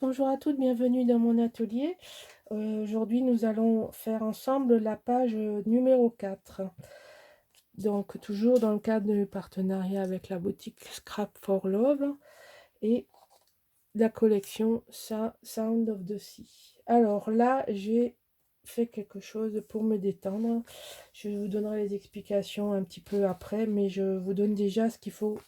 bonjour à toutes, bienvenue dans mon atelier. Aujourd'hui, nous allons faire ensemble la page numéro 4. Donc, toujours dans le cadre du partenariat avec la boutique Scrap for Love et la collection Sound of the Sea. Alors là, j'ai fait quelque chose pour me détendre. Je vous donnerai les explications un petit peu après, mais je vous donne déjà ce qu'il faut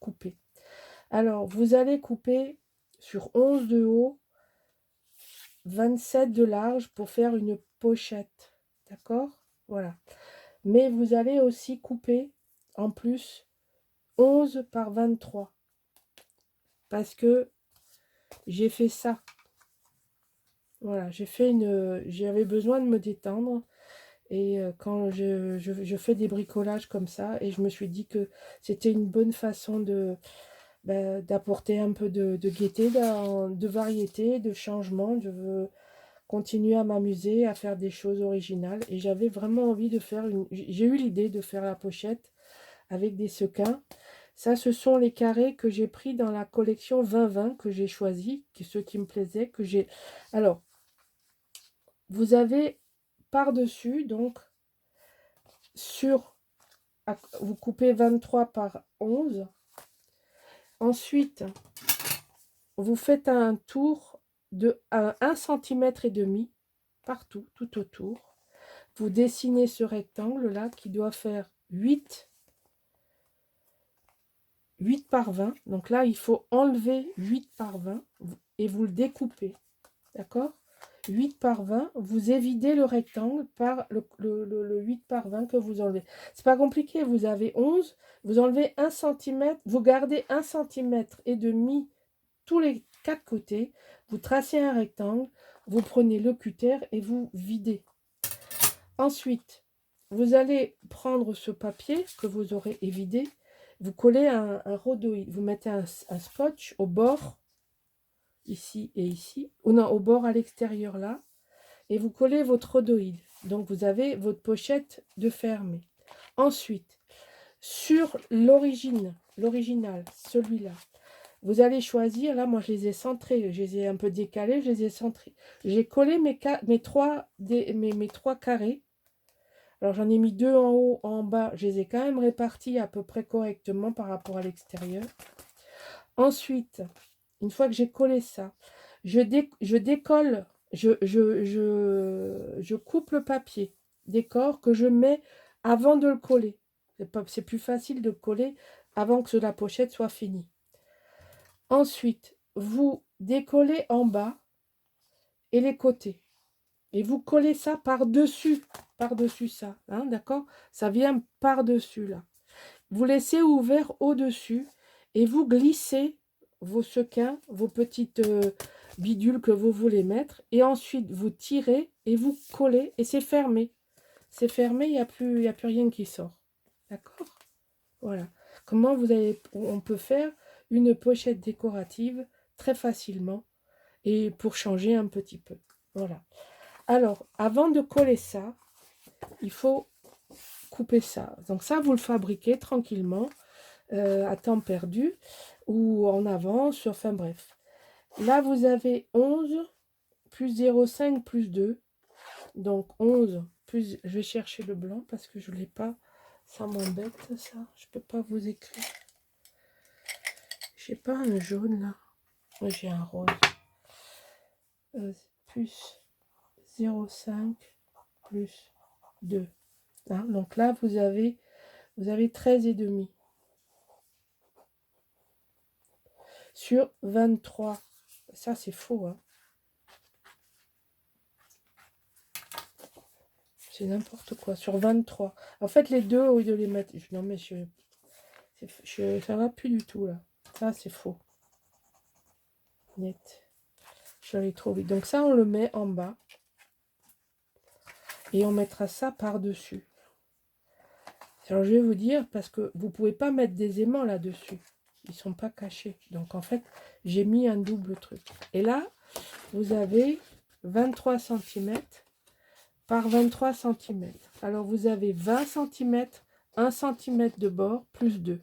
couper. Alors, vous allez couper sur 11 de haut, 27 de large pour faire une pochette, d'accord? Voilà. Mais vous allez aussi couper en plus 11 par 23 parce que j'ai fait ça. Voilà, j'avais besoin de me détendre et quand je fais des bricolages comme ça, et je me suis dit que c'était une bonne façon d'apporter un peu de gaieté, de variété, de changement. Je veux continuer à m'amuser, à faire des choses originales. Et j'avais vraiment envie de faire J'ai eu l'idée de faire la pochette avec des sequins. Ça, ce sont les carrés que j'ai pris dans la collection 2020 que j'ai choisi, ceux qui me plaisaient, que j'ai... Alors, vous avez par-dessus, donc, vous coupez 23 par 11. Ensuite, vous faites un tour de 1,5 cm partout, tout autour. Vous dessinez ce rectangle là qui doit faire 8 par 20. Donc là, il faut enlever 8 par 20 et vous le découpez. D'accord? 8 par 20, vous évidez le rectangle par le 8 par 20 que vous enlevez. C'est pas compliqué, vous avez 11, vous enlevez 1 cm, vous gardez 1,5 cm tous les 4 côtés, vous tracez un rectangle, vous prenez le cutter et vous videz. Ensuite, vous allez prendre ce papier que vous aurez évidé, vous collez un rhodoïde, vous mettez un scotch au bord, ici et ici, ou non, au bord à l'extérieur là, et vous collez votre rhodoïde. Donc vous avez votre pochette de fermée. Ensuite, sur l'original, celui-là, vous allez choisir, là moi je les ai centrés, je les ai un peu décalés, je les ai centrés. J'ai collé mes trois carrés. Alors j'en ai mis 2 en haut, en bas, je les ai quand même répartis à peu près correctement par rapport à l'extérieur. Ensuite, une fois que j'ai collé ça, je décolle, je coupe le papier décor que je mets avant de le coller. C'est plus facile de coller avant que la pochette soit finie. Ensuite, vous décollez en bas et les côtés. Et vous collez ça par-dessus ça, hein, d'accord? Ça vient par-dessus, là. Vous laissez ouvert au-dessus et vous glissez vos sequins, vos petites bidules que vous voulez mettre. Et ensuite, vous tirez et vous collez et c'est fermé. C'est fermé, il n'y a plus rien qui sort. D'accord? Voilà. Comment on peut faire une pochette décorative très facilement et pour changer un petit peu. Voilà. Alors, avant de coller ça, il faut couper ça. Donc ça, vous le fabriquez tranquillement, à temps perdu, ou en avance, enfin bref. Là, vous avez 11 plus 0,5 plus 2. Donc 11 plus... Je vais chercher le blanc parce que je ne l'ai pas. Ça m'embête, ça. Je ne peux pas vous écrire. J'ai pas un jaune, là. Moi, j'ai un rose. Plus 0,5 plus 2. Hein, donc là, vous avez 13,5 sur 23. Ça, c'est faux. Hein. C'est n'importe quoi. Sur 23. En fait, les deux, au lieu de les mettre... Non, mais ça va plus du tout, là. Ça, c'est faux. Net. Je l'ai trop vite. Donc ça, on le met en bas. Et on mettra ça par-dessus. Alors, je vais vous dire, parce que vous ne pouvez pas mettre des aimants là-dessus. Ils ne sont pas cachés. Donc, en fait, j'ai mis un double truc. Et là, vous avez 23 cm par 23 cm. Alors, vous avez 20 cm, 1 cm de bord, plus 2.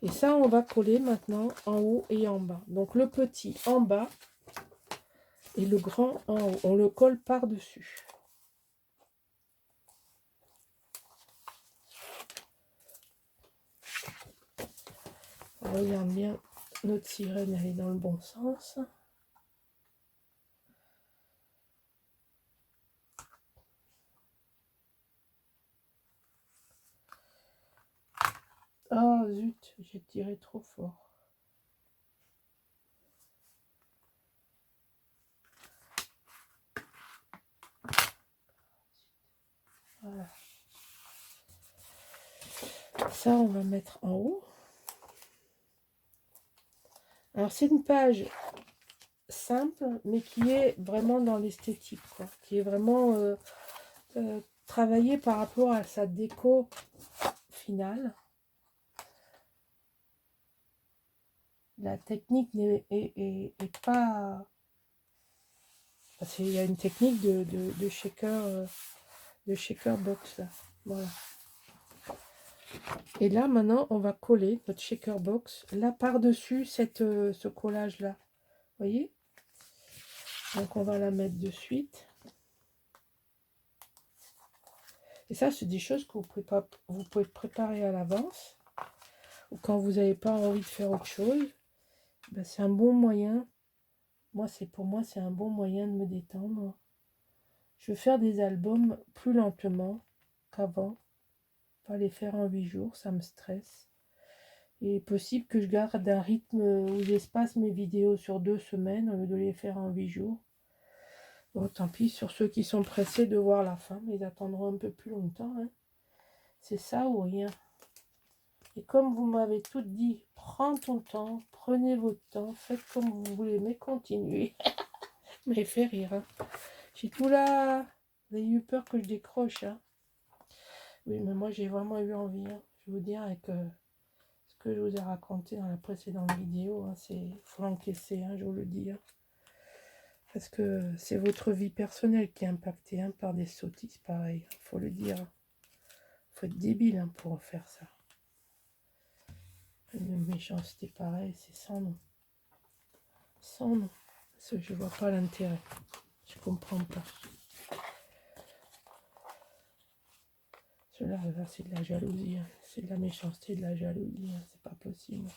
Et ça, on va coller maintenant en haut et en bas. Donc, le petit en bas, et le grand en haut. On le colle par-dessus. On regarde bien, notre sirène, elle est dans le bon sens. Oh zut, j'ai tiré trop fort. Voilà. Ça, on va mettre en haut. Alors, c'est une page simple, mais qui est vraiment dans l'esthétique, quoi. Qui est vraiment travaillée par rapport à sa déco finale. La technique est pas... Parce qu'il y a une technique de shaker box, là. Voilà. Et là, maintenant, on va coller notre shaker box là par-dessus ce collage-là. Vous voyez? Donc, on va la mettre de suite. Et ça, c'est des choses que vous pouvez préparer à l'avance. Ou quand vous n'avez pas envie de faire autre chose. Ben, c'est un bon moyen. Pour moi, c'est un bon moyen de me détendre. Je vais faire des albums plus lentement qu'avant. Pas les faire en 8 jours, ça me stresse. Il est possible que je garde un rythme où j'espace mes vidéos sur 2 semaines au lieu de les faire en 8 jours. Bon, tant pis, sur ceux qui sont pressés de voir la fin, mais ils attendront un peu plus longtemps. Hein. C'est ça ou rien. Et comme vous m'avez tout dit, prends ton temps, prenez votre temps, faites comme vous voulez, mais continuez. Mais fait rire. Hein. J'ai tout là. Vous avez eu peur que je décroche. Hein. Oui, mais moi j'ai vraiment eu envie. Hein. Je vous dire avec ce que je vous ai raconté dans la précédente vidéo, hein, c'est faut l'encaisser, hein, je vous le dis. Hein. Parce que c'est votre vie personnelle qui est impactée hein, par des sottises pareilles. Il faut le dire. Faut être débile hein, pour faire ça. Une méchanceté pareille, c'est sans nom. Sans nom. Parce que je vois pas l'intérêt. Je comprends pas. Cela, là, c'est de la jalousie. Hein. C'est de la méchanceté, de la jalousie. Hein. C'est pas possible.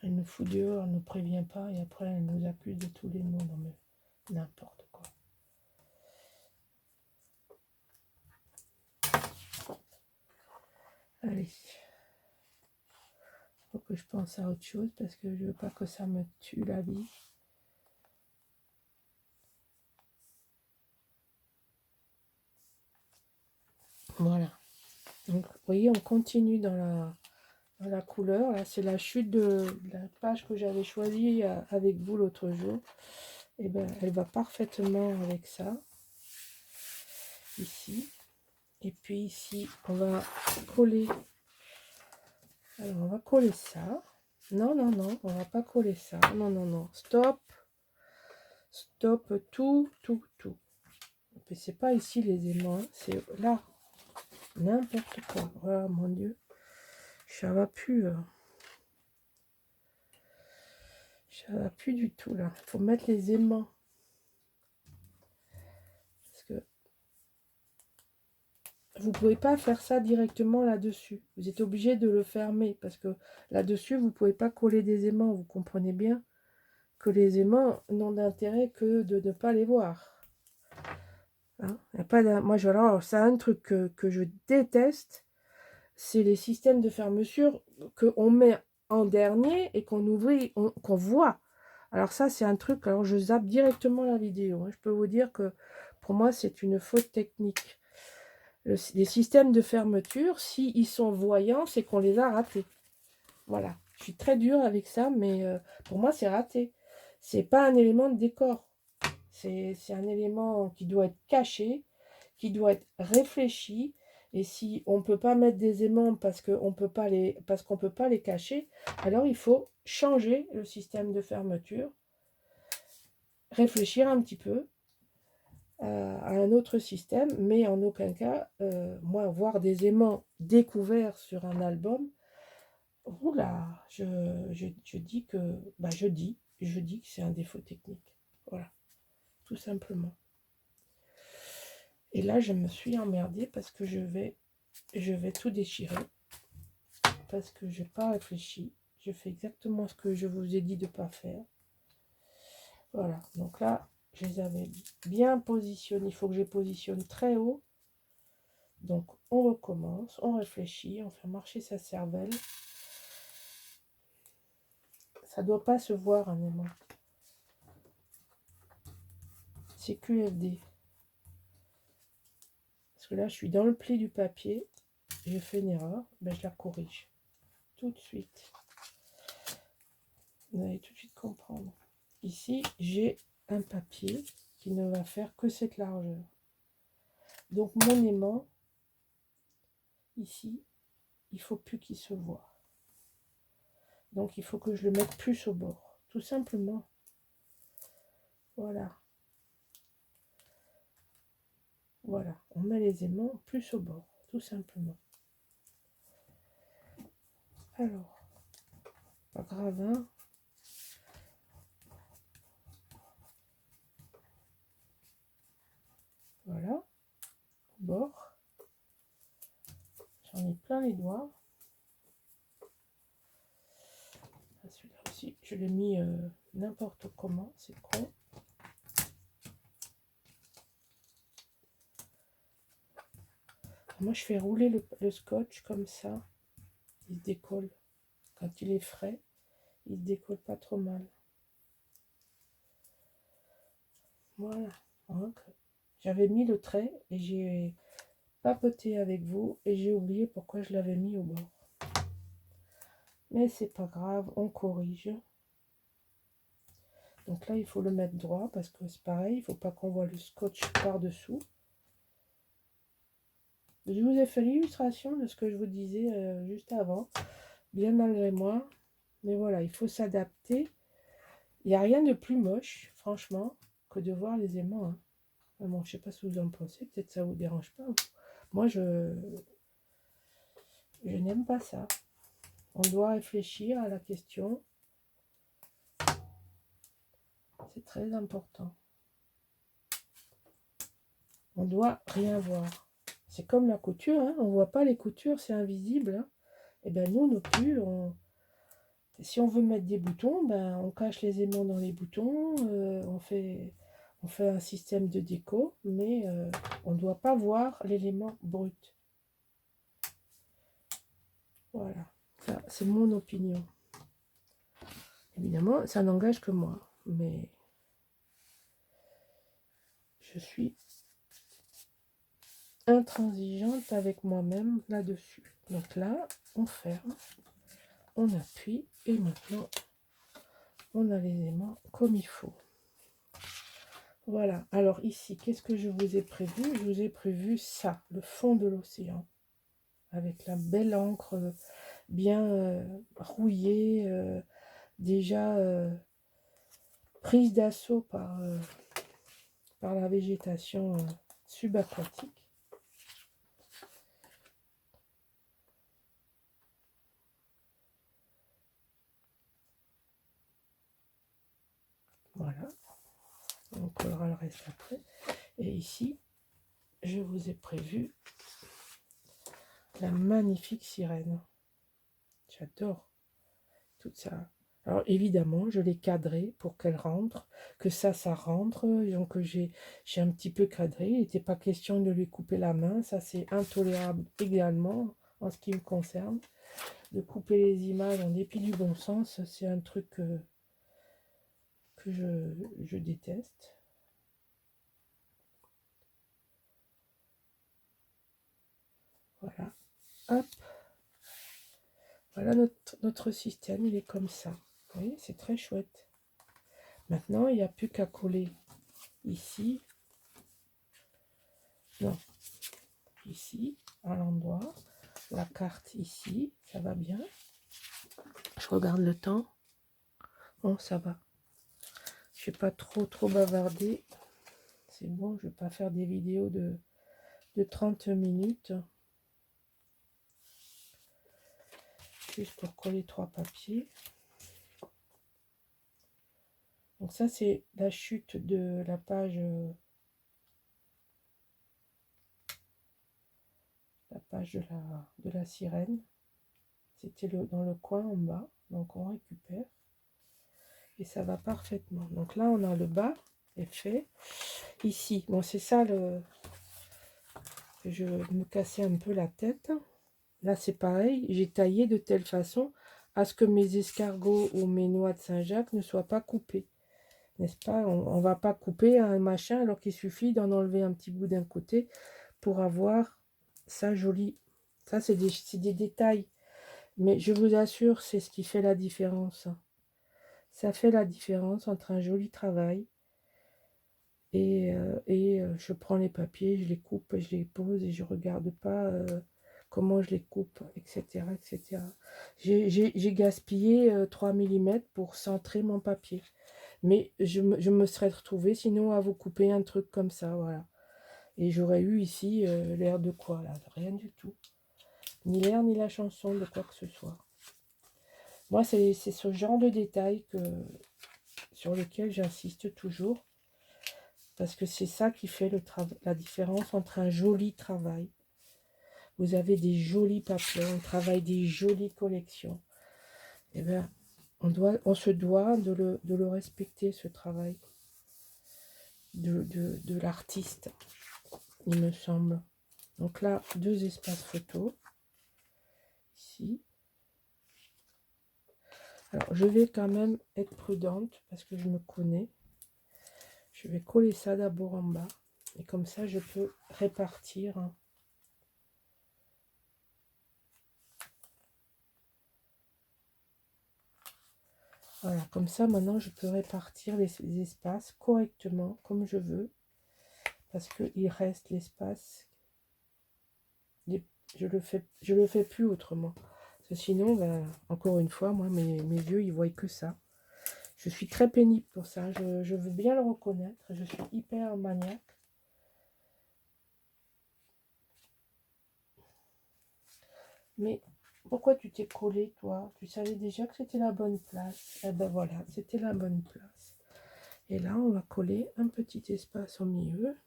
Elle nous fout dehors, elle ne nous prévient pas et après elle nous accuse de tous les noms. Non mais n'importe quoi. Allez. Faut que je pense à autre chose parce que je veux pas que ça me tue la vie. Voilà. Donc vous voyez, on continue dans la couleur. Là, c'est la chute de la page que j'avais choisie avec vous l'autre jour. Et ben, elle va parfaitement avec ça. Ici. Et puis ici, on va coller. Alors, on va coller ça. Non, non, non, on va pas coller ça. Non, non, non. Stop. Stop tout, tout, tout. Et c'est pas ici les aimants, c'est là. N'importe quoi. Oh mon Dieu. Ça va plus. Ça va plus du tout là. Il faut mettre les aimants. Parce que vous pouvez pas faire ça directement là-dessus. Vous êtes obligé de le fermer. Parce que là-dessus, vous pouvez pas coller des aimants. Vous comprenez bien que les aimants n'ont d'intérêt que de ne pas les voir. Hein, y a pas moi, alors, c'est un truc que je déteste. C'est les systèmes de fermeture qu'on met en dernier et qu'on ouvre, qu'on voit. Alors ça, c'est un truc, alors je zappe directement la vidéo. Hein. Je peux vous dire que pour moi, c'est une faute technique. Les systèmes de fermeture, s'ils sont voyants, c'est qu'on les a ratés. Voilà. Je suis très dure avec ça, mais pour moi, c'est raté. C'est pas un élément de décor. C'est un élément qui doit être caché, qui doit être réfléchi. Et si on ne peut pas mettre des aimants parce qu'on peut pas les cacher, alors il faut changer le système de fermeture, réfléchir un petit peu, à un autre système, mais en aucun cas, moi, voir des aimants découverts sur un album, oula, je dis que, bah, je dis que c'est un défaut technique. Voilà, tout simplement. Et là, je me suis emmerdée parce que je vais tout déchirer. Parce que je n'ai pas réfléchi. Je fais exactement ce que je vous ai dit de ne pas faire. Voilà, donc là, je les avais bien positionnés. Il faut que je les positionne très haut. Donc, on recommence, on réfléchit, on fait marcher sa cervelle. Ça ne doit pas se voir un aimant. C'est QFD. Parce que là, je suis dans le pli du papier. J'ai fait une erreur. Ben, je la corrige. Tout de suite. Vous allez tout de suite comprendre. Ici, j'ai un papier qui ne va faire que cette largeur. Donc, mon aimant, ici, il ne faut plus qu'il se voit. Donc, il faut que je le mette plus au bord. Tout simplement. Voilà. Voilà. On met les aimants plus au bord. Tout simplement. Alors, pas grave, hein. Voilà. Au bord. J'en ai plein les doigts. Celui-là aussi, je l'ai mis n'importe comment. C'est con. Moi, je fais rouler le scotch comme ça. Il se décolle. Quand il est frais, il se décolle pas trop mal. Voilà. Donc, j'avais mis le trait et j'ai papoté avec vous et j'ai oublié pourquoi je l'avais mis au bord. Mais c'est pas grave, on corrige. Donc là, il faut le mettre droit parce que c'est pareil, il ne faut pas qu'on voit le scotch par-dessous. Je vous ai fait l'illustration de ce que je vous disais juste avant, bien malgré moi. Mais voilà, il faut s'adapter. Il n'y a rien de plus moche, franchement, que de voir les aimants. Hein. Bon, je ne sais pas ce que vous en pensez, peut-être ça ne vous dérange pas. Moi, je n'aime pas ça. On doit réfléchir à la question. C'est très important. On doit rien voir. C'est comme la couture, hein. On ne voit pas les coutures, c'est invisible. Hein. Et bien nous, nos pulls, si on veut mettre des boutons, ben, on cache les aimants dans les boutons, on fait un système de déco, mais on ne doit pas voir l'élément brut. Voilà, ça c'est mon opinion. Évidemment, ça n'engage que moi, mais je suis intransigeante avec moi-même là-dessus. Donc là, on ferme, on appuie, et maintenant, on a les aimants comme il faut. Voilà, alors ici, qu'est-ce que je vous ai prévu? Je vous ai prévu ça, le fond de l'océan, avec la belle encre bien rouillée, déjà prise d'assaut par la végétation subaquatique. Voilà, on collera le reste après. Et ici, je vous ai prévu la magnifique sirène. J'adore tout ça. Alors évidemment, je l'ai cadré pour qu'elle rentre, que ça rentre. Donc j'ai un petit peu cadré. Il n'était pas question de lui couper la main. Ça, c'est intolérable également en ce qui me concerne. De couper les images en dépit du bon sens, c'est un truc que je déteste. Voilà. Hop. Voilà notre système, il est comme ça. Vous voyez, c'est très chouette. Maintenant, il n'y a plus qu'à coller ici. Non. Ici, à l'endroit. La carte ici, ça va bien. Je regarde le temps. Bon, ça va. Je ne vais pas trop bavarder. c'est bon, je ne vais pas faire des vidéos de 30 minutes. Juste pour coller 3 papiers. Donc ça, c'est la chute de la page, de la sirène. C'était dans le coin en bas. Donc on récupère. Et ça va parfaitement. Donc là, on a le bas est fait. Ici, bon, c'est ça le... Je me cassais un peu la tête. Là, c'est pareil. J'ai taillé de telle façon à ce que mes escargots ou mes noix de Saint-Jacques ne soient pas coupés. N'est-ce pas? On ne va pas couper un machin alors qu'il suffit d'en enlever un petit bout d'un côté pour avoir ça joli. Ça, c'est des détails. Mais je vous assure, c'est ce qui fait la différence. Ça fait la différence entre un joli travail et je prends les papiers, je les coupe, je les pose et je regarde pas comment je les coupe, etc. etc. J'ai gaspillé 3 mm pour centrer mon papier. Mais je me serais retrouvée sinon à vous couper un truc comme ça, voilà. Et j'aurais eu ici l'air de quoi, là? Rien du tout. Ni l'air, ni la chanson de quoi que ce soit. Moi, c'est ce genre de détails sur lesquels j'insiste toujours. Parce que c'est ça qui fait la différence entre un joli travail. Vous avez des jolis papiers, on travaille des jolies collections. Et bien, on se doit de le respecter, ce travail de l'artiste, il me semble. Donc là, 2 espaces photos. Ici. Alors, je vais quand même être prudente parce que je me connais. Je vais coller ça d'abord en bas. Et comme ça, je peux répartir. Voilà, comme ça, maintenant, je peux répartir les espaces correctement, comme je veux. Parce qu'il reste l'espace. Je le fais plus autrement. Parce que sinon, ben, encore une fois, moi, mes yeux, ils voient que ça. Je suis très pénible pour ça. Je veux bien le reconnaître. Je suis hyper maniaque. Mais pourquoi tu t'es collé, toi? Tu savais déjà que c'était la bonne place. Eh ben voilà, c'était la bonne place. Et là, on va coller un petit espace au milieu.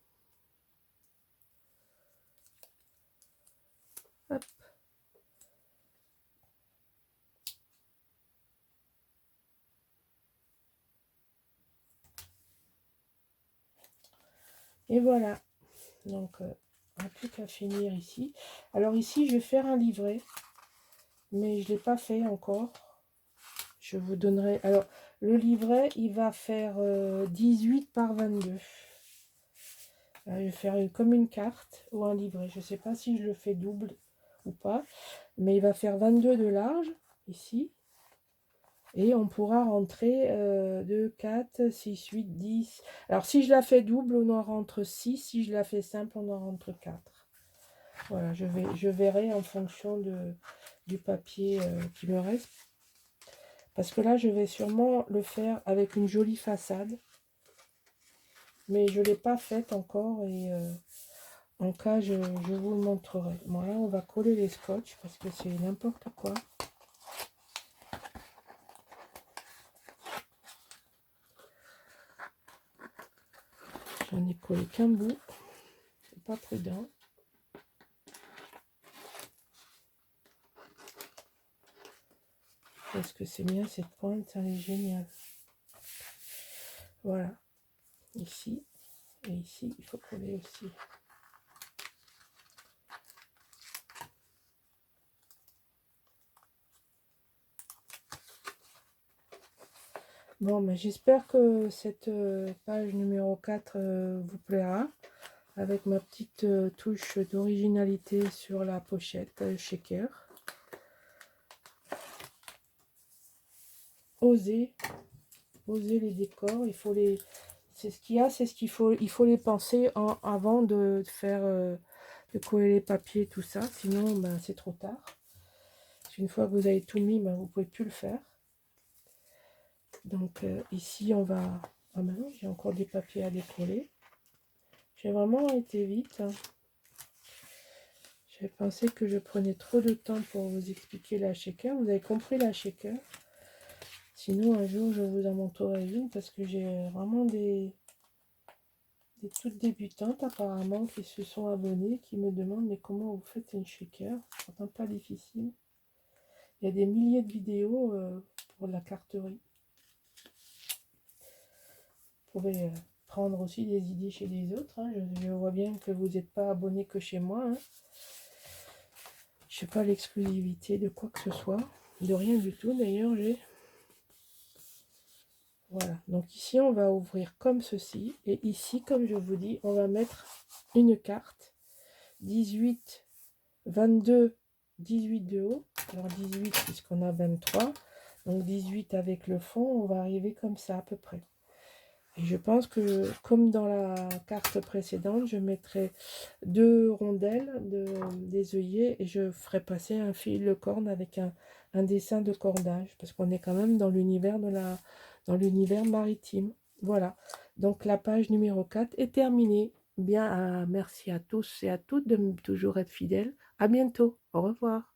Hop. Et voilà. Donc, on n'a plus qu'à finir ici. Alors ici, je vais faire un livret. Mais je ne l'ai pas fait encore. Je vous donnerai... Alors, le livret, il va faire 18 par 22. Je vais faire comme une carte ou un livret. Je ne sais pas si je le fais double ou pas. Mais il va faire 22 de large, ici. Et on pourra rentrer 2, 4, 6, 8, 10. Alors, si je la fais double, on en rentre 6. Si je la fais simple, on en rentre 4. Voilà, je verrai en fonction du papier qui me reste. Parce que là, je vais sûrement le faire avec une jolie façade. Mais je ne l'ai pas faite encore. Et en cas, je vous le montrerai. Bon, là, on va coller les scotch parce que c'est n'importe quoi. J'en ai collé qu'un bout. C'est pas prudent. Parce que c'est bien cette pointe, elle est géniale. Voilà. Ici. Et ici, il faut coller aussi. Bon, mais j'espère que cette page numéro 4 vous plaira. Avec ma petite touche d'originalité sur la pochette shaker. Oser les décors, il faut les... C'est ce qu'il y a, c'est ce qu'il faut, il faut les penser avant de faire, de coller les papiers, tout ça, sinon ben, c'est trop tard. Une fois que vous avez tout mis, ben, vous ne pouvez plus le faire. Donc ici on va... Ah ben non, j'ai encore des papiers à décoller. J'ai vraiment été vite. J'ai pensé que je prenais trop de temps pour vous expliquer la shaker. Vous avez compris la shaker. Sinon, un jour, je vous en montrerai une parce que j'ai vraiment des toutes débutantes apparemment qui se sont abonnées, qui me demandent mais comment vous faites une shaker. C'est pourtant pas difficile. Il y a des milliers de vidéos pour la carterie. Vous pouvez prendre aussi des idées chez les autres. Hein. Je vois bien que vous n'êtes pas abonné que chez moi. Hein. Je n'ai pas l'exclusivité de quoi que ce soit. De rien du tout. D'ailleurs, j'ai... Voilà. Donc ici, on va ouvrir comme ceci. Et ici, comme je vous dis, on va mettre une carte. 18, 22, 18 de haut. Alors 18 puisqu'on a 23. Donc 18 avec le fond, on va arriver comme ça à peu près. Et je pense que, comme dans la carte précédente, je mettrai 2 rondelles des œillets et je ferai passer un fil de corne avec un dessin de cordage, parce qu'on est quand même dans l'univers maritime. Voilà, donc la page numéro 4 est terminée. Bien, merci à tous et à toutes de toujours être fidèles. À bientôt, au revoir.